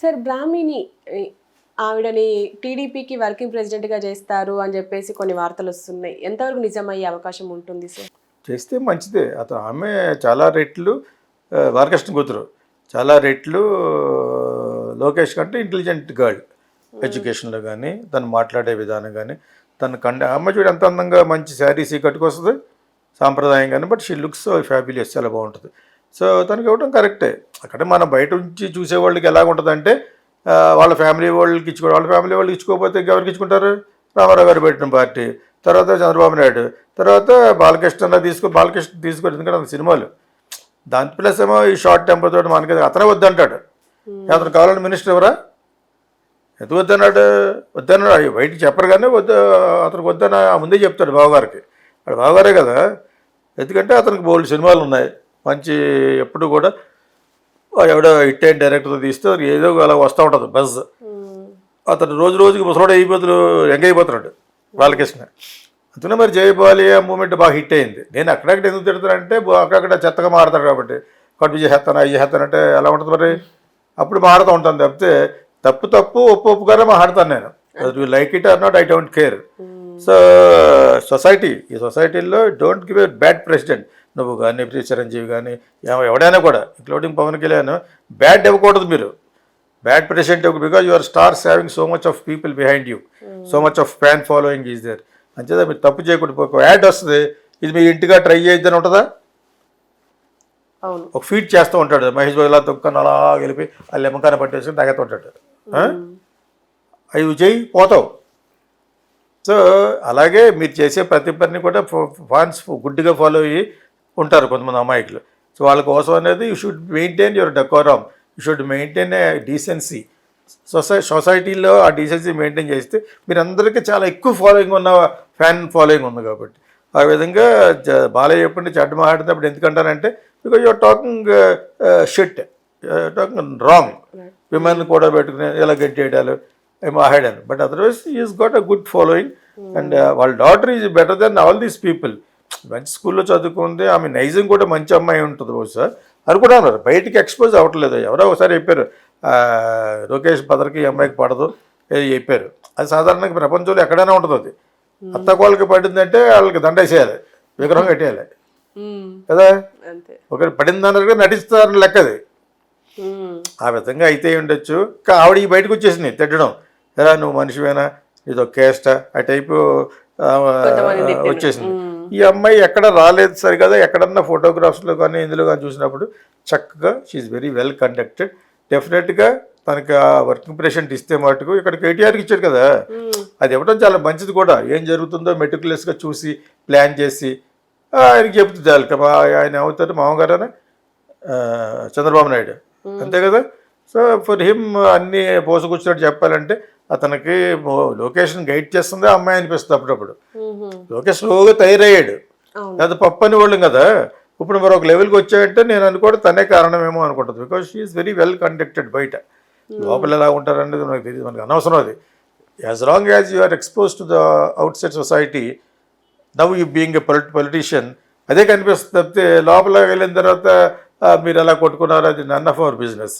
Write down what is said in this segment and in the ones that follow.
Sir Brahmani ఆవిడని టీడీపీకి working ప్రెసిడెంట్గా చేస్తారు అని చెప్పేసి కొన్ని వార్తలు వస్తున్నాయి. ఎంతవరకు నిజమయ్యే అవకాశం ఉంటుంది సార్? చేస్తే మంచిదే. ఆమె చాలా రెట్లు బాలకృష్ణ కూతురు, చాలా రెట్లు లోకేష్ కంటే ఇంటెలిజెంట్ గర్ల్. ఎడ్యుకేషన్లో కానీ తను మాట్లాడే విధానం కానీ అమ్మ చూడు ఎంత అందంగా మంచి శారీస్ కట్టుకొస్తుంది సాంప్రదాయంగానే. But she looks so fabulous, చాలా బాగుంటుంది. సో తనకి ఇవ్వడం కరెక్టే. అక్కడ మనం బయట నుంచి చూసేవాళ్ళకి ఎలాగుంటుందంటే వాళ్ళ ఫ్యామిలీ వాళ్ళకి ఇచ్చుకోవడం, వాళ్ళ ఫ్యామిలీ వాళ్ళకి ఇచ్చుకోకపోతే ఎవరికి ఇచ్చుకుంటారు? రామారావు గారు పెట్టిన పార్టీ, తర్వాత చంద్రబాబు నాయుడు, తర్వాత బాలకృష్ణ తీసుకోరు. ఎందుకంటే అంత సినిమాలు దాని ప్లస్ ఏమో ఈ షార్ట్ టెంపర్ తోటి మనకి అతనే వద్దంటాడు. అతను కావాలని మినిస్టర్ ఎవరా? ఎందుకు వద్దన్నాడు? బయటికి చెప్పరు కానీ అతనికి వద్దన ముందే చెప్తాడు బావగారికి. వాడు బావగారే కదా. ఎందుకంటే అతనికి బోల్డ్ సినిమాలు ఉన్నాయి మంచి. ఎప్పుడు కూడా ఎవడో హిట్ అయిన డైరెక్టర్తో తీస్తే ఏదో అలా వస్తూ ఉంటుంది బజ్. అతను రోజు రోజుకి ముసలోడు యంగ్ అయిపోతున్నాడు బాలకృష్ణ. అందుకనే మరి జయబాలి ఆ మూమెంట్ బాగా హిట్ అయింది. నేను అక్కడక్కడ ఎందుకు తిడతానంటే అక్కడక్కడ చెత్తగా మారుతాడు కాబట్టి. కట్టు చేస్తాను అంటే ఎలా ఉంటుంది మరి? అప్పుడు మారుతూ ఉంటాను తప్పితే తప్పు ఒప్పుగానే మాట్లాడతాను నేను. You like it or not, I don't care. So ఈ సొసైటీలో don't give a bad president. నువ్వు కానీ చిరంజీవి కానీ ఎవడైనా కూడా ఇంక్లూడింగ్ పవన్ కళ్యాణ్ బ్యాడ్ ఇవ్వకూడదు. మీరు bad president because your stars having so much of people behind you, so much of fan following is there. అంచేదా మీరు తప్పు చేయకూడదు. ఒక యాడ్ వస్తుంది, ఇది మీ ఇంటిగా ట్రై చేయొద్దని ఉంటుందా? ఒక ఫీట్ చేస్తూ ఉంటాడు మహేష్ బాబు, ఇలా తొక్కని అలా గెలిపి ఆ లెమ్మకాన పట్టేసుకుని తాగేస్తూ ఉంటాడు. అవి చేయి పోతావు. సో అలాగే మీరు చేసే ప్రతి పని కూడా ఫాన్స్ గుడ్డిగా ఫాలో అయ్యి ఉంటారు కొంతమంది అమాయకులు. సో వాళ్ళ కోసం అనేది you should maintain your decorum, you should maintain a decency. సొసైటీలో ఆ డీసెన్సీ మెయింటైన్ చేస్తే మీరందరికీ చాలా ఎక్కువ ఫాలోయింగ్ ఉన్న ఫ్యాన్ ఫాలోయింగ్ ఉంది కాబట్టి. ఆ విధంగా బాలయ్య ఎప్పుడు చెడ్డ మాట్లాడినప్పుడు ఎందుకంటానంటే because you're talking shit, talking wrong. Women కూడా పెట్టుకుని ఇలా గట్టేయడాలు మాట్లాడాను. But otherwise is got a good following and వాళ్ళ daughter is better then all these people. మంచి స్కూల్లో చదువుకుంది, ఆమె నైజింగ్ కూడా మంచి అమ్మాయి ఉంటుంది బహుశా. అది కూడా అన్నారు, బయటికి ఎక్స్పోజ్ అవ్వట్లేదు. ఎవరో ఒకసారి చెప్పారు లోకేష్ బదర్కి ఈ అమ్మాయికి పడదు ఏది చెప్పారు. అది సాధారణంగా ప్రపంచంలో ఎక్కడైనా ఉంటుంది. అది అత్తకోళ్ళకి పడిందంటే వాళ్ళకి దండేసేయాలి, విగ్రహం కట్టేయాలి కదా. ఒకటి పడిందన్నట్టుగా నటిస్తారని లెక్కది. ఆ విధంగా అయితే ఉండొచ్చు. ఆవిడ ఈ బయటకు వచ్చేసింది తిట్టడం, ఎలా నువ్వు మనిషివేనా, ఇదో కేస్ట ఆ టైపు వచ్చేసింది. ఈ అమ్మాయి ఎక్కడ రాలేదు సరి కదా. ఎక్కడన్నా ఫోటోగ్రాఫ్స్లో కానీ ఇందులో కానీ చూసినప్పుడు చక్కగా షీఈ్ వెరీ వెల్ కండక్టెడ్. డెఫినెట్గా తనకి ఆ వర్కింగ్ ప్రెసిడెంట్ ఇస్తే మటుకు ఇక్కడ కేటీఆర్కి ఇచ్చాడు కదా, అది ఇవ్వడం చాలా మంచిది కూడా. ఏం జరుగుతుందో మెటిక్యులస్గా చూసి ప్లాన్ చేసి ఆయనకి చెప్తుంది చాలు. ఆయన అవుతారు మామగారనే చంద్రబాబు నాయుడు, అంతే కదా. సో ఫర్ హిమ్ అన్నీ పోసుకొచ్చినట్టు చెప్పాలంటే అతనికి లొకేషన్ గైడ్ చేస్తుందే అమ్మాయి అనిపిస్తుంది అప్పుడప్పుడు. లోకేష్ స్లోగా తయారయ్యాడు, అది పప్పు అని వాళ్ళం కదా. ఇప్పుడు మరి ఒక లెవెల్కి వచ్చాయంటే నేను అనుకోవడం తనే కారణమేమో అనుకుంటుంది. Because she's very well conducted. బయట లోపల ఎలా ఉంటారనేది మనకు తెలియదు, మనకు అనవసరం అది. As long as you are expose to the outside society, now you being a politician అదే కనిపిస్తుంది తప్పితే లోపల వెళ్ళిన తర్వాత మీరు ఎలా కొట్టుకున్నారు అది నన్ ఆఫ్ అవర్ బిజినెస్.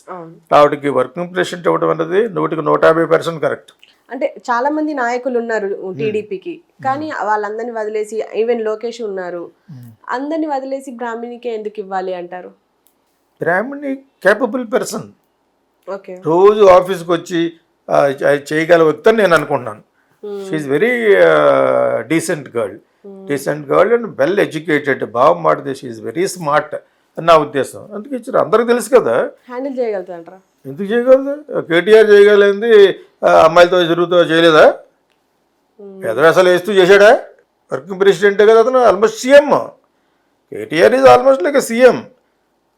ఆవిడకి వర్కింగ్ ప్రెసిడెంట్ ఇవ్వడం అనేది 150% కరెక్ట్. అంటే చాలా మంది నాయకులు ఉన్నారు టీడీపీకి, కానీ వాళ్ళందరినీ వదిలేసి ఈవెన్ లోకేష్ ఉన్నారు, అందరినీ వదిలేసి బ్రాహ్మణికే ఎందుకు ఇవ్వాలి అంటారు? బ్రాహ్మణి కేపబుల్ పర్సన్, ఓకే, రోజు ఆఫీస్కి వచ్చి చేయగల వ్యక్తి అని నేను అనుకుంటున్నాను. She's very decent girl and well educated. బాగా మాట్లాడితే షీఈ్ వెరీ స్మార్ట్ అని నా ఉద్దేశం. అందుకే ఇచ్చారు, అందరికి తెలుసు కదా. హ్యాండిల్ చేయగలుగుతారా? ఎందుకు చేయగలదు? కేటీఆర్ చేయగలిగింది అమ్మాయిలతో జరుగుతూ చేయలేదా? ఎదవేసాలు వేస్తూ చేశాడా? వర్కింగ్ ప్రెసిడెంటే కదా అతను, almost CM. KTR is almost like CM.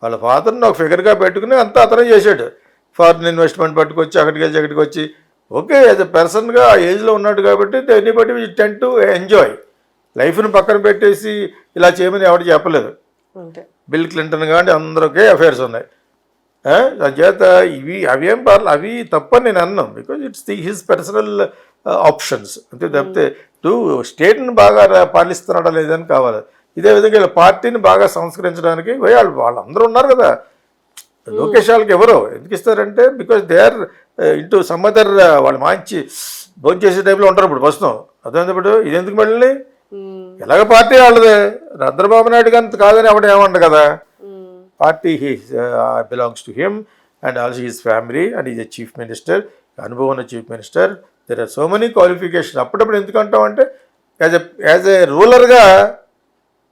వాళ్ళ ఫాదర్ని ఒక ఫిగర్గా పెట్టుకుని అంతా అతనే చేశాడు. ఫారిన్ ఇన్వెస్ట్మెంట్ పట్టుకొచ్చి అక్కడికి వచ్చి ఓకే యాజ్ ఎ పర్సన్గా ఆ ఏజ్లో ఉన్నాడు కాబట్టి anybody will tend to enjoy లైఫ్ని. పక్కన పెట్టేసి ఇలా చేయమని ఎవరు చెప్పలేదు. బిల్ క్లింటన్ కానీ అందరికీ అఫైర్స్ ఉన్నాయి. చేత అవేం పర్లేదు, అవి తప్పని నేను అన్నాను. Because it's his personal options అంతే తప్పితే స్టేట్ని బాగా పాలిస్తున్నాడా లేదని కావాలి. ఇదే విధంగా పార్టీని బాగా సంస్కరించడానికి వాళ్ళందరూ ఉన్నారు కదా. లోకేష్ వాళ్ళకి ఎవరో ఎందుకు ఇస్తారంటే because they are into some other వాళ్ళు మంచి భోజనం చేసే టైంలో ఉంటారు ఇప్పుడు ప్రస్తుతం అర్థమైనప్పుడు ఇది ఎందుకు మళ్ళీ ఎలాగ పార్టీ వాళ్ళదే చంద్రబాబు నాయుడు గారి కాదని ఎవడ ఏమంట కదా party he belongs to him and also his family and is a chief minister అనుభవం ఉన్న chief minister there are so many qualification అప్పుడప్పుడు ఎందుకు అంటాం అంటే యాజ్ ఏ రూలర్గా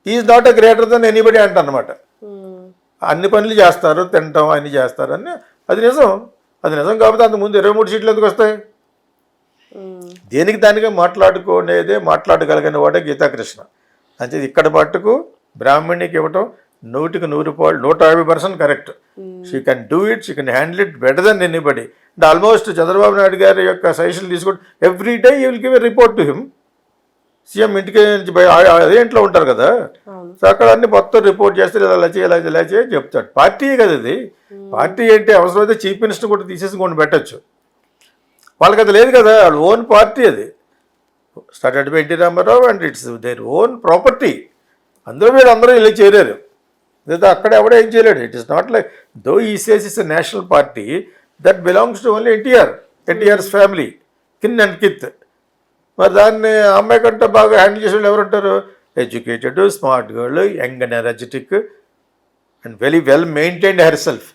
is not a greater then anybody అంట అనమాట అన్ని పనులు చేస్తారు తింటాం అన్ని చేస్తారు అని అది నిజం కాకపోతే అంతకుముందు 23 సీట్లు ఎందుకు వస్తాయి దేనికి దానిగా మాట్లాడుకునేదే మాట్లాడగలిగిన వాడే గీతాకృష్ణ అంటే ఇక్కడ మట్టుకు బ్రాహ్మణికి ఇవ్వటం 150% correct she can do it she can handle it better than anybody and almost Chandrababu Naidu గారి యొక్క సజెషన్ తీసుకుంటే every day you will give a report to him CM ఇంటికి నుంచి అదే ఇంట్లో ఉంటారు కదా సో అక్కడ అన్ని మొత్తం రిపోర్ట్ చేస్తే ఇలా చేయ చెప్తాడు పార్టీ కదా ఇది పార్టీ ఏంటి అవసరమైతే చీఫ్ మినిస్టర్ కూడా తీసేసి కొన్ని పెట్టచ్చు వాళ్ళకి అది లేదు కదా వాళ్ళ ఓన్ పార్టీ అది started by NT Rama Rao and it's their own property అందులో వీళ్ళందరూ ఇలా చేరారు లేదా అక్కడ ఎవడో ఏం చేయలేడు it is not like though he says is a national party that belongs to only NTR's family kin and kith మరి దాన్ని అమ్మాయి కంటే బాగా హ్యాండిల్ చేసే వాళ్ళు ఎవరుంటారు educated smart girl young and energetic and very well maintained her self